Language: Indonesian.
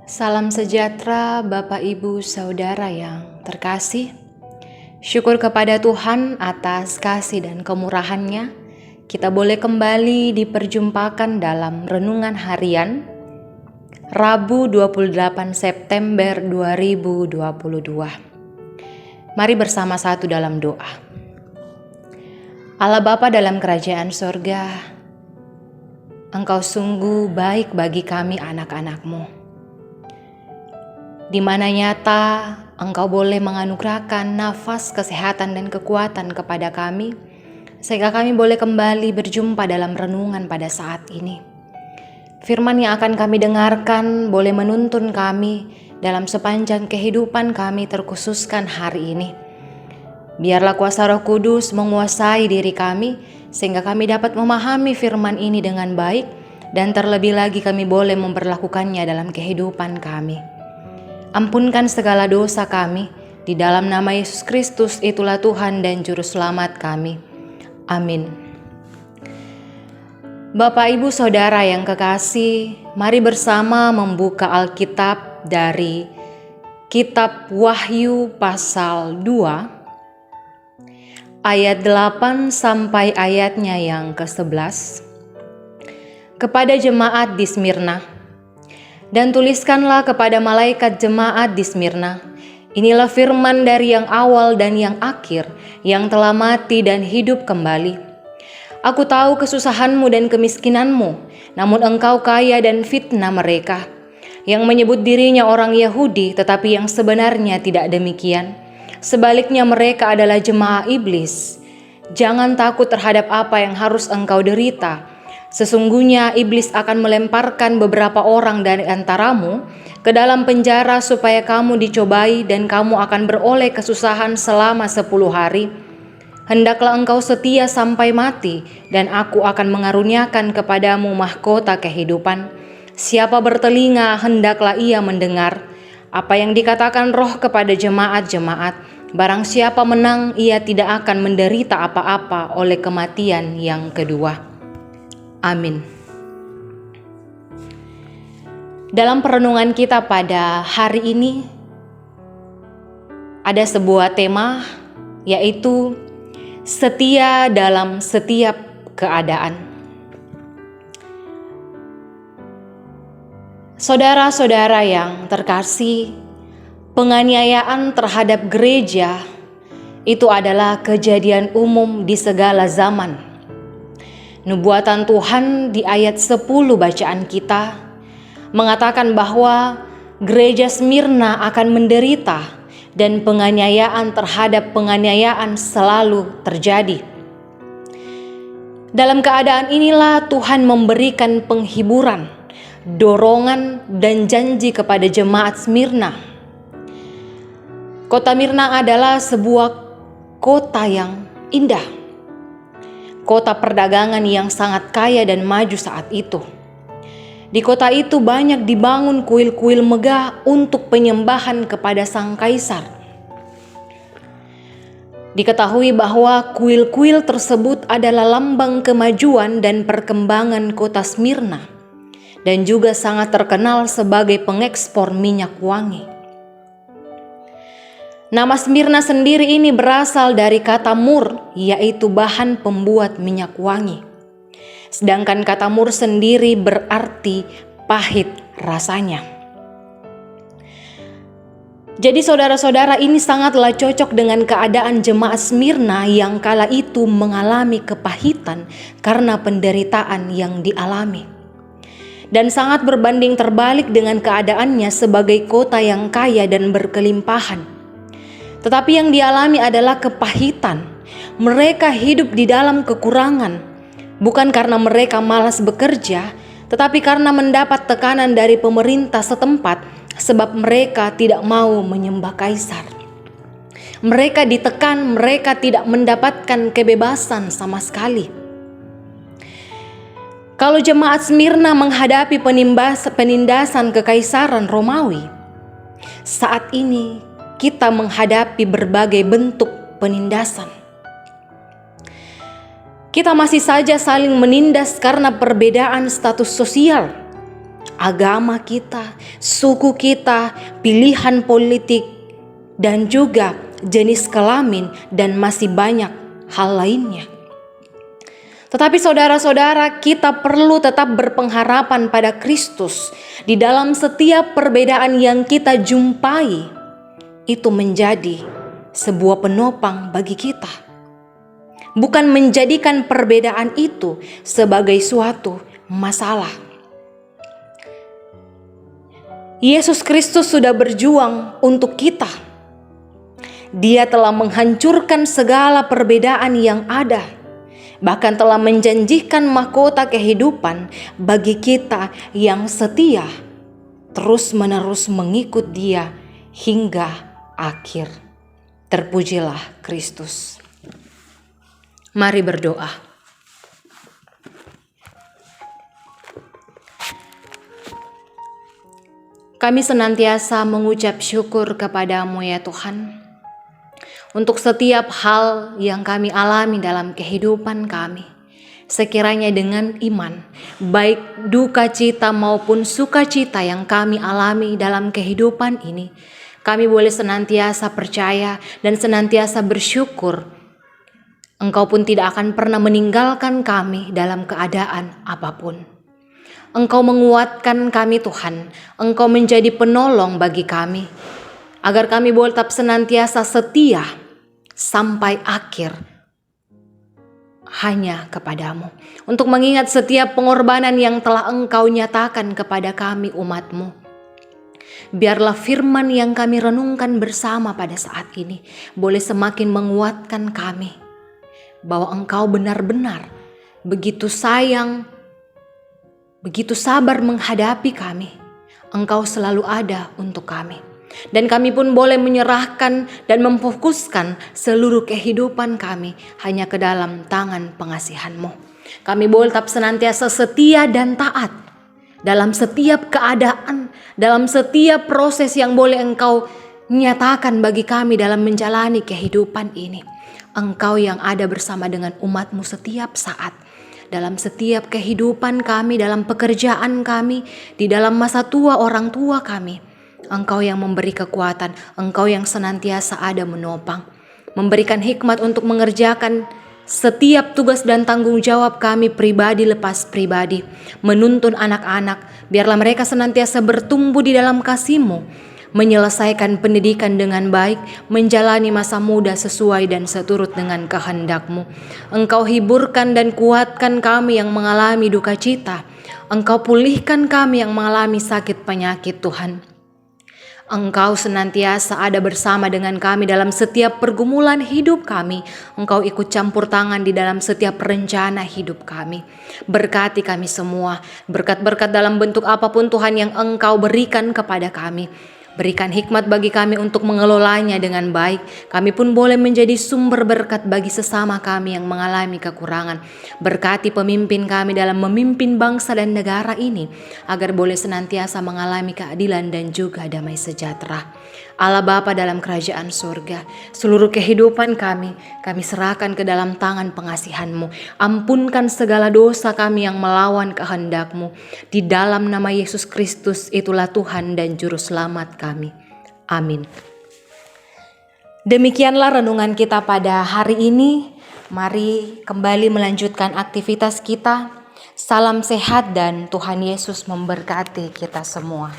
Salam sejahtera Bapak Ibu Saudara yang terkasih. Syukur kepada Tuhan atas kasih dan kemurahan-Nya. Kita boleh kembali diperjumpakan dalam renungan harian Rabu 28 September 2022. Mari bersama-sama dalam doa. Allah Bapa dalam kerajaan sorga, Engkau sungguh baik bagi kami anak-anak-Mu. Di mana nyata Engkau boleh menganugerahkan nafas, kesehatan, dan kekuatan kepada kami, sehingga kami boleh kembali berjumpa dalam renungan pada saat ini. Firman yang akan kami dengarkan boleh menuntun kami dalam sepanjang kehidupan kami terkhususkan hari ini. Biarlah kuasa Roh Kudus menguasai diri kami, sehingga kami dapat memahami firman ini dengan baik, dan terlebih lagi kami boleh memperlakukannya dalam kehidupan kami. Ampunkan segala dosa kami, di dalam nama Yesus Kristus, itulah Tuhan dan Juru Selamat kami. Amin. Bapak, Ibu, Saudara yang kekasih, mari bersama membuka Alkitab dari Kitab Wahyu pasal 2, ayat 8 sampai ayatnya yang ke-11. Kepada jemaat di Smyrna. Dan tuliskanlah kepada malaikat jemaat di Smyrna, inilah firman dari yang awal dan yang akhir, yang telah mati dan hidup kembali. Aku tahu kesusahanmu dan kemiskinanmu, namun engkau kaya dan fitnah mereka, yang menyebut dirinya orang Yahudi, tetapi yang sebenarnya tidak demikian. Sebaliknya mereka adalah jemaah iblis. Jangan takut terhadap apa yang harus engkau derita. Sesungguhnya iblis akan melemparkan beberapa orang dari antaramu ke dalam penjara supaya kamu dicobai dan kamu akan beroleh kesusahan selama 10 hari. Hendaklah engkau setia sampai mati dan aku akan mengaruniakan kepadamu mahkota kehidupan. Siapa bertelinga hendaklah ia mendengar apa yang dikatakan Roh kepada jemaat-jemaat. Barang siapa menang ia tidak akan menderita apa-apa oleh kematian yang kedua. Amin. Dalam perenungan kita pada hari ini ada sebuah tema, yaitu setia dalam setiap keadaan. Saudara-saudara yang terkasih, penganiayaan terhadap gereja itu adalah kejadian umum di segala zaman. Nubuatan Tuhan di ayat 10 bacaan kita mengatakan bahwa gereja Smyrna akan menderita dan penganiayaan terhadap penganiayaan selalu terjadi. Dalam keadaan inilah Tuhan memberikan penghiburan, dorongan, dan janji kepada jemaat Smyrna. Kota Smyrna adalah sebuah kota yang indah. Kota perdagangan yang sangat kaya dan maju saat itu. Di kota itu banyak dibangun kuil-kuil megah untuk penyembahan kepada sang kaisar. Diketahui bahwa kuil-kuil tersebut adalah lambang kemajuan dan perkembangan kota Smyrna, dan juga sangat terkenal sebagai pengekspor minyak wangi. Nama Smyrna sendiri ini berasal dari kata mur, yaitu bahan pembuat minyak wangi. Sedangkan kata mur sendiri berarti pahit rasanya. Jadi saudara-saudara, ini sangatlah cocok dengan keadaan jemaat Smyrna yang kala itu mengalami kepahitan karena penderitaan yang dialami. Dan sangat berbanding terbalik dengan keadaannya sebagai kota yang kaya dan berkelimpahan. Tetapi yang dialami adalah kepahitan. Mereka hidup di dalam kekurangan, bukan karena mereka malas bekerja, tetapi karena mendapat tekanan dari pemerintah setempat, sebab mereka tidak mau menyembah kaisar. Mereka ditekan, mereka tidak mendapatkan kebebasan sama sekali. Kalau jemaat Smyrna menghadapi penindasan kekaisaran Romawi, saat ini kita menghadapi berbagai bentuk penindasan. Kita masih saja saling menindas karena perbedaan status sosial, agama kita, suku kita, pilihan politik, dan juga jenis kelamin, dan masih banyak hal lainnya. Tetapi saudara-saudara, kita perlu tetap berpengharapan pada Kristus. Di dalam setiap perbedaan yang kita jumpai, itu menjadi sebuah penopang bagi kita. Bukan menjadikan perbedaan itu sebagai suatu masalah. Yesus Kristus sudah berjuang untuk kita. Dia telah menghancurkan segala perbedaan yang ada, bahkan telah menjanjikan mahkota kehidupan bagi kita yang setia, terus-menerus mengikut Dia hingga akhir. Terpujilah Kristus. Mari berdoa. Kami senantiasa mengucap syukur kepadamu ya Tuhan, untuk setiap hal yang kami alami dalam kehidupan kami. Sekiranya dengan iman, baik duka cita maupun sukacita yang kami alami dalam kehidupan ini, kami boleh senantiasa percaya dan senantiasa bersyukur. Engkau pun tidak akan pernah meninggalkan kami dalam keadaan apapun. Engkau menguatkan kami Tuhan, Engkau menjadi penolong bagi kami, agar kami boleh tetap senantiasa setia sampai akhir hanya kepadamu. Untuk mengingat setiap pengorbanan yang telah Engkau nyatakan kepada kami umat-Mu. Biarlah firman yang kami renungkan bersama pada saat ini boleh semakin menguatkan kami, bahwa Engkau benar-benar begitu sayang, begitu sabar menghadapi kami. Engkau selalu ada untuk kami. Dan kami pun boleh menyerahkan dan memfokuskan seluruh kehidupan kami hanya ke dalam tangan pengasihan-Mu. Kami boleh tetap senantiasa setia dan taat dalam setiap keadaan, dalam setiap proses yang boleh Engkau nyatakan bagi kami dalam menjalani kehidupan ini. Engkau yang ada bersama dengan umat-Mu setiap saat, dalam setiap kehidupan kami, dalam pekerjaan kami, di dalam masa tua orang tua kami. Engkau yang memberi kekuatan, Engkau yang senantiasa ada menopang, memberikan hikmat untuk mengerjakan setiap tugas dan tanggung jawab kami pribadi lepas pribadi, menuntun anak-anak, biarlah mereka senantiasa bertumbuh di dalam kasih-Mu, menyelesaikan pendidikan dengan baik, menjalani masa muda sesuai dan seturut dengan kehendak-Mu. Engkau hiburkan dan kuatkan kami yang mengalami duka cita. Engkau pulihkan kami yang mengalami sakit penyakit Tuhan. Engkau senantiasa ada bersama dengan kami dalam setiap pergumulan hidup kami. Engkau ikut campur tangan di dalam setiap rencana hidup kami. Berkati kami semua, berkat-berkat dalam bentuk apapun Tuhan yang Engkau berikan kepada kami. Berikan hikmat bagi kami untuk mengelolanya dengan baik. Kami pun boleh menjadi sumber berkat bagi sesama kami yang mengalami kekurangan. Berkati pemimpin kami dalam memimpin bangsa dan negara ini, agar boleh senantiasa mengalami keadilan dan juga damai sejahtera. Allah Bapa dalam kerajaan surga, seluruh kehidupan kami serahkan ke dalam tangan pengasihan-Mu. Ampunkan segala dosa kami yang melawan kehendak-Mu. Di dalam nama Yesus Kristus, itulah Tuhan dan Juru Selamat kami. Amin. Demikianlah renungan kita pada hari ini. Mari kembali melanjutkan aktivitas kita. Salam sehat dan Tuhan Yesus memberkati kita semua.